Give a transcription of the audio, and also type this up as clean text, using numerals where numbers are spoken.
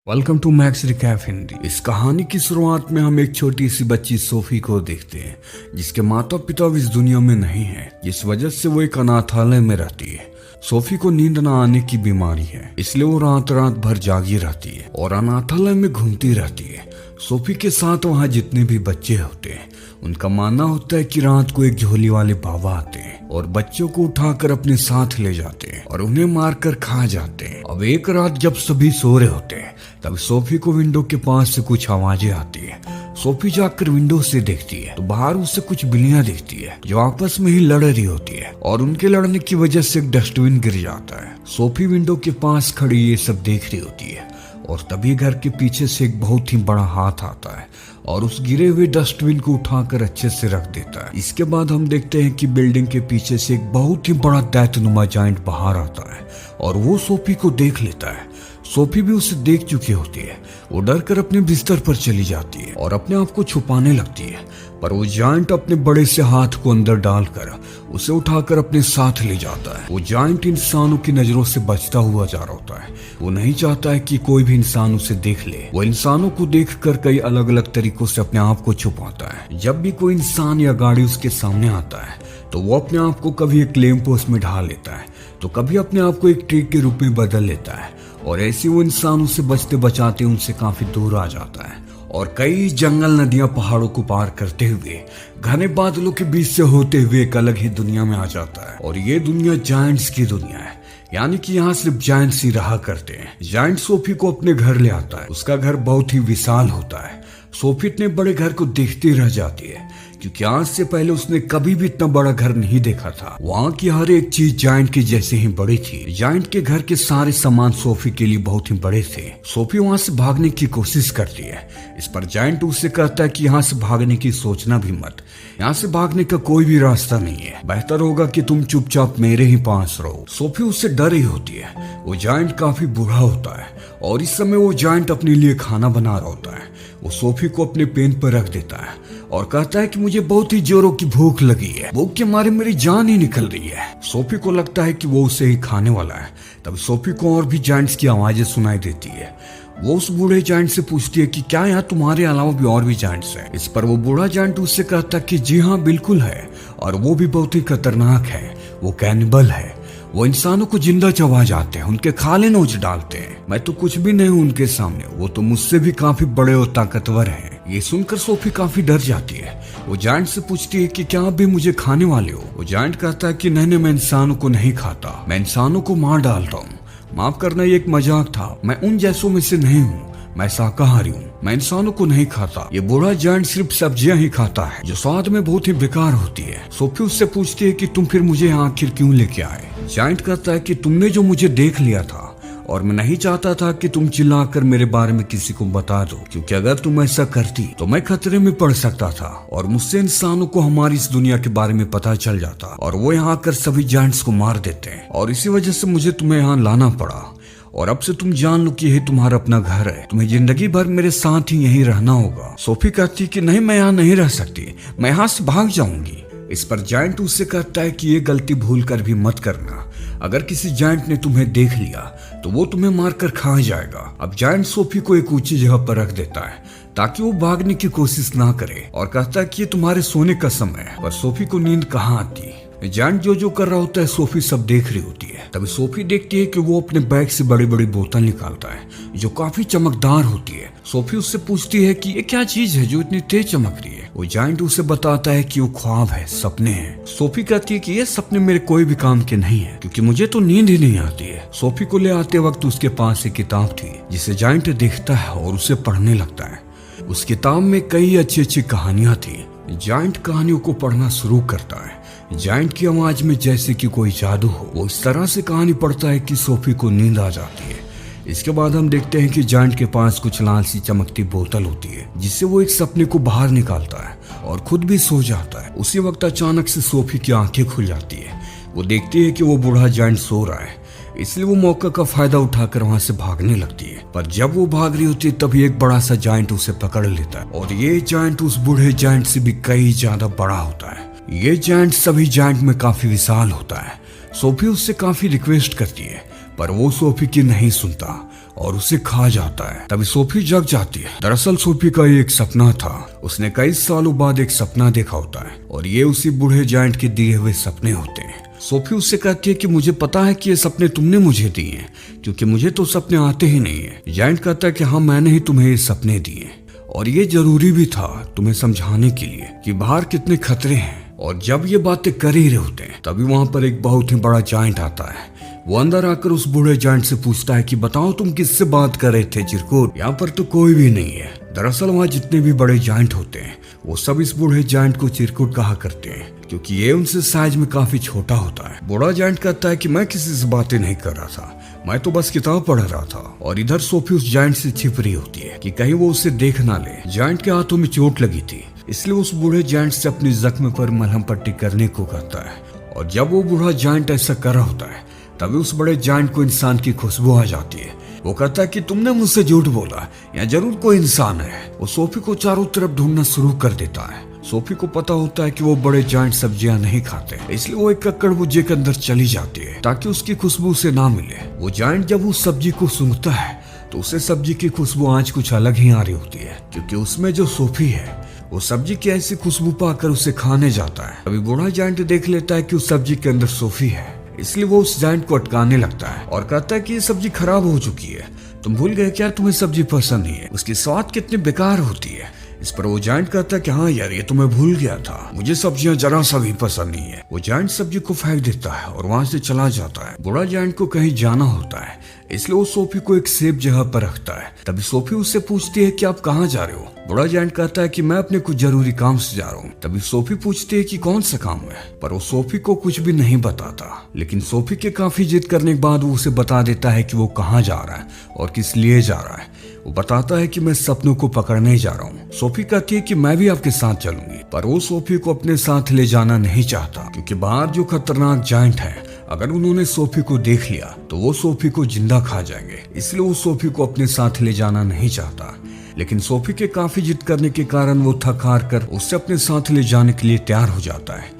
Welcome to Max recap Hindi. इस कहानी की शुरुआत में हम एक छोटी सी बच्ची सोफी को देखते हैं, जिसके माता पिता इस दुनिया में नहीं है, जिस वजह से वो एक अनाथालय में रहती है। सोफी को नींद न आने की बीमारी है, इसलिए वो रात रात भर जागी रहती है और अनाथालय में घूमती रहती है। सोफी के साथ वहाँ जितने भी बच्चे होते हैं, उनका मानना होता है कि रात को एक झोली वाले बाबा आते हैं और बच्चों को उठाकर अपने साथ ले जाते हैं और उन्हें मारकर खा जाते हैं। अब एक रात जब सभी सो रहे होते हैं, तब सोफी को विंडो के पास से कुछ आवाजें आती है। सोफी जाकर विंडो से देखती है तो बाहर उससे कुछ बिल्लियां दिखती है जो आपस में ही लड़ रही होती है और उनके लड़ने की वजह से एक डस्टबिन गिर जाता है। सोफी विंडो के पास खड़ी ये सब देख रही होती है और तभी घर के पीछे से एक बहुत ही बड़ा हाथ आता है और उस गिरे हुए डस्टबिन को उठाकर अच्छे से रख देता है। इसके बाद हम देखते हैं कि बिल्डिंग के पीछे से एक बहुत ही बड़ा दैत्यनुमा जायंट बाहर आता है और वो सोफी को देख लेता है। सोफी भी उसे देख चुकी होती है। वो डर कर अपने बिस्तर पर चली जाती है और अपने आप को छुपाने लगती है, पर वो जायंट अपने बड़े से हाथ को अंदर डालकर उसे उठाकर अपने साथ ले जाता है। वो जायंट इंसानों की नजरों से बचता हुआ जा रहा होता है। वो नहीं चाहता है कि कोई भी इंसान उसे देख ले। वो इंसानों को देखकर कई अलग अलग तरीकों से अपने आप को छुपाता है। जब भी कोई इंसान या गाड़ी उसके सामने आता है तो वो अपने आप को कभी एक लैंप पोस्ट में ढाल लेता है तो कभी अपने आप को एक ट्री के रूप में बदल लेता है और ऐसे वो इंसान उसे बचते बचाते उनसे काफी दूर आ जाता है और कई जंगल, नदियां, पहाड़ों को पार करते हुए घने बादलों के बीच से होते हुए एक अलग ही दुनिया में आ जाता है। और ये दुनिया जायंट्स की दुनिया है, यानी कि यहाँ सिर्फ जायंट्स ही रहा करते हैं। जायंट सोफी को अपने घर ले आता है। उसका घर बहुत ही विशाल होता है। सोफी इतने बड़े घर को देखती रह जाती है क्योंकि आज से पहले उसने कभी भी इतना बड़ा घर नहीं देखा था। वहाँ की हर एक चीज जायंट की जैसे ही बड़ी थी। जायंट के घर के सारे सामान सोफी के लिए बहुत ही बड़े थे। सोफी वहाँ से भागने की कोशिश करती है। इस पर जायंट उससे कहता है कि यहाँ से भागने की सोचना भी मत। यहाँ से भागने का कोई भी रास्ता नहीं है। बेहतर होगा कि तुम चुपचाप मेरे ही पास रहो। सोफी उससे डर रही होती है। वो जायंट काफी बूढ़ा होता है और इस समय वो जायंट अपने लिए खाना बना रहा होता है। वो सोफी को अपने पेन पर रख देता है और कहता है कि मुझे बहुत ही जोरों की भूख लगी है। भूख के मारे मेरी जान ही निकल रही है। सोफी को लगता है कि वो उसे ही खाने वाला है। तब सोफी को और भी जायंट्स की आवाजें सुनाई देती है। वो उस बूढ़े जायंट से पूछती है कि क्या यहाँ तुम्हारे अलावा भी और भी जायंट्स हैं? इस पर वो बूढ़ा जायंट उससे कहता है कि जी हाँ, बिल्कुल है, और वो भी बहुत ही खतरनाक है। वो कैनिबल है। वो इंसानों को जिंदा चबा जाते हैं, उनके खाले नोच डालते हैं। मैं तो कुछ भी नहीं हूँ उनके सामने। वो तो मुझसे भी काफी बड़े और ताकतवर हैं। ये सुनकर सोफी काफी डर जाती है। वो जायंट से पूछती है कि क्या आप भी मुझे खाने वाले हो? वो जायंट कहता है कि नहीं, मैं इंसानों को नहीं खाता, मैं इंसानों को मार डालता हूँ। माफ करना, ये एक मजाक था। मैं उन जैसों में से नहीं हूँ। मैं शाकाहारी हूँ। मैं इंसानों को नहीं खाता। ये बूढ़ा जायंट सिर्फ सब्जियां ही खाता है जो स्वाद में बहुत ही बेकार होती है। सोफी उससे पूछती है कि तुम फिर मुझे यहाँ आखिर क्यों लेके आए? जायंट कहता है कि तुमने जो मुझे देख लिया था और मैं नहीं चाहता था कि तुम चिल्लाकर मेरे बारे में किसी को बता दो, क्योंकि अगर तुम ऐसा करती तो मैं खतरे में पड़ सकता था और मुझसे इंसानों को हमारी इस दुनिया के बारे में पता चल जाता और वो यहाँ आकर सभी जायंट्स को मार देते हैं और इसी वजह से मुझे तुम्हें यहाँ लाना पड़ा। और अब से तुम जान लो कि यही तुम्हारा अपना घर है। तुम्हें जिंदगी भर मेरे साथ ही यहीं रहना होगा। सोफी कहती कि नहीं, मैं यहाँ नहीं रह सकती, मैं यहाँ से भाग जाऊंगी। इस पर जायंट उससे कहता है कि ये गलती भूल कर भी मत करना। अगर किसी जायंट ने तुम्हें देख लिया तो वो तुम्हें मारकर खा जाएगा। अब जायंट सोफी को एक ऊंची जगह पर रख देता है ताकि वो भागने की कोशिश ना करे और कहता है कि ये तुम्हारे सोने का समय है। पर सोफी को नींद कहाँ आती। जायंट जो कर रहा होता है सोफी सब देख रही होती है। तभी सोफी देखती है कि वो अपने बैग से बड़ी बड़ी बोतल निकालता है जो काफी चमकदार होती है। सोफी उससे पूछती है कि ये क्या चीज है जो इतनी तेज चमक रही है? वो जायंट उसे बताता है कि वो ख्वाब है, सपने हैं। सोफी कहती है कि ये सपने मेरे कोई भी काम के नहीं है क्योंकि मुझे तो नींद ही नहीं आती है। सोफी को ले आते वक्त उसके पास एक किताब थी जिसे जायंट देखता है और उसे पढ़ने लगता है। उस किताब में कई अच्छी अच्छी कहानियां थी। जायंट कहानियों को पढ़ना शुरू करता है। जायंट की आवाज में जैसे कि कोई जादू हो। वो इस तरह से कहानी पढ़ता है कि सोफी को नींद आ जाती है। इसके बाद हम देखते हैं कि जायंट के पास कुछ लाल सी चमकती बोतल होती है जिससे वो एक सपने को बाहर निकालता है और खुद भी सो जाता है। उसी वक्त अचानक से सोफी की आंखें खुल जाती है। वो देखती है कि वो बूढ़ा जायंट सो रहा है, इसलिए वो मौका का फायदा उठाकर वहां से भागने लगती है। पर जब वो भाग रही होती है तभी एक बड़ा सा जायंट उसे पकड़ लेता है और ये जायंट उस बूढ़े जायंट से भी कई ज्यादा बड़ा होता है। ये जायंट सभी जायंट में काफी विशाल होता है। सोफी उससे काफी रिक्वेस्ट करती है पर वो सोफी की नहीं सुनता। और उसे खा जाता है। तभी सोफी जग जाती है। दरअसल सोफी का ये एक सपना था। उसने कई सालों बाद एक सपना देखा होता है और ये उसी बूढ़े जायंट के दिए हुए सपने होते हैं। सोफी उससे कहती है कि मुझे पता है कि ये सपने तुमने मुझे दिए हैं, क्योंकि मुझे तो सपने आते ही नहीं है। जायंट कहता है कि हाँ, मैंने ही तुम्हें ये सपने दिए और ये जरूरी भी था तुम्हें समझाने के लिए कि बाहर कितने खतरे हैं। और जब ये बातें कर ही रहे होते हैं तभी वहां पर एक बहुत ही बड़ा जायंट आता है। वो अंदर आकर उस बूढ़े जायंट से पूछता है कि बताओ तुम किससे बात कर रहे थे चिरकुट? यहाँ पर तो कोई भी नहीं है। दरअसल वहाँ जितने भी बड़े जायंट होते हैं वो सब इस बूढ़े जायंट को चिरकुट कहा करते हैं, क्योंकि ये उनसे साइज में काफी छोटा होता है। बूढ़ा जायंट कहता है कि मैं किसी से बातें नहीं कर रहा था, मैं तो बस किताब पढ़ रहा था। और इधर सोफी उस जायंट से छिप रही होती है कि कहीं वो उसे देख ना ले। जायंट के हाथों में चोट लगी थी, इसलिए उस बूढ़े जायंट से अपनी जख्म पर मलहम पट्टी करने को कहता है। और जब वो बूढ़ा जायंट ऐसा कर रहा होता है तभी उस बड़े जायंट को इंसान की खुशबू आ जाती है। वो कहता है कि तुमने मुझसे झूठ बोला, यहाँ जरूर कोई इंसान है। वो सोफी को चारों तरफ ढूंढना शुरू कर देता है। सोफी को पता होता है कि वो बड़े जायंट सब्जियां नहीं खाते, इसलिए वो एक कक्कड़ भुज्जे के अंदर चली जाती है ताकि उसकी खुशबू उसे ना मिले। वो जायंट जब उस सब्जी को सूंघता है तो उसे सब्जी की खुशबू आज कुछ अलग ही आ रही होती है, क्योंकि उसमें जो सोफी है वो सब्जी की ऐसी खुशबू पाकर उसे खाने जाता है। अभी बूढ़ा जायंट देख लेता है कि उस सब्जी के अंदर सोफी है, इसलिए वो उस जायंट को अटकाने लगता है और कहता है कि ये सब्जी खराब हो चुकी है, तुम भूल गए क्या तुम्हें सब्जी पसंद नहीं है, उसकी स्वाद कितनी बेकार होती है। इस पर वो जायंट कहता है कि हाँ यार, ये तो मैं भूल गया था, मुझे सब्जियां जरा सा भी पसंद नहीं है। वो जायंट सब्जी को फेंक देता है और वहां से चला जाता है। बूढ़ा जायंट को कहीं जाना होता है, इसलिए वो सोफी को एक सेफ जगह पर रखता है। तभी सोफी उससे पूछती है कि आप कहाँ जा रहे हो? बूढ़ा जायंट कहता है कि मैं अपने कुछ जरूरी काम से जा रहा हूँ। तभी सोफी पूछती है कि कौन सा काम है, पर वो सोफी को कुछ भी नहीं बताता। लेकिन सोफी के काफी जिद करने के बाद वो उसे बता देता है कि वो कहाँ जा रहा है और किस लिए जा रहा है। वो बताता है कि मैं सपनों को पकड़ने जा रहा हूँ। सोफी कहती है कि मैं भी आपके साथ चलूंगी, पर वो सोफी को अपने साथ ले जाना नहीं चाहता, क्योंकि बाहर जो खतरनाक जायंट है अगर उन्होंने सोफी को देख लिया तो वो सोफी को जिंदा खा जाएंगे, इसलिए वो सोफी को अपने साथ ले जाना नहीं चाहता। लेकिन सोफी के काफी जिद करने के कारण वो थक हार कर उससे अपने साथ ले जाने के लिए तैयार हो जाता है।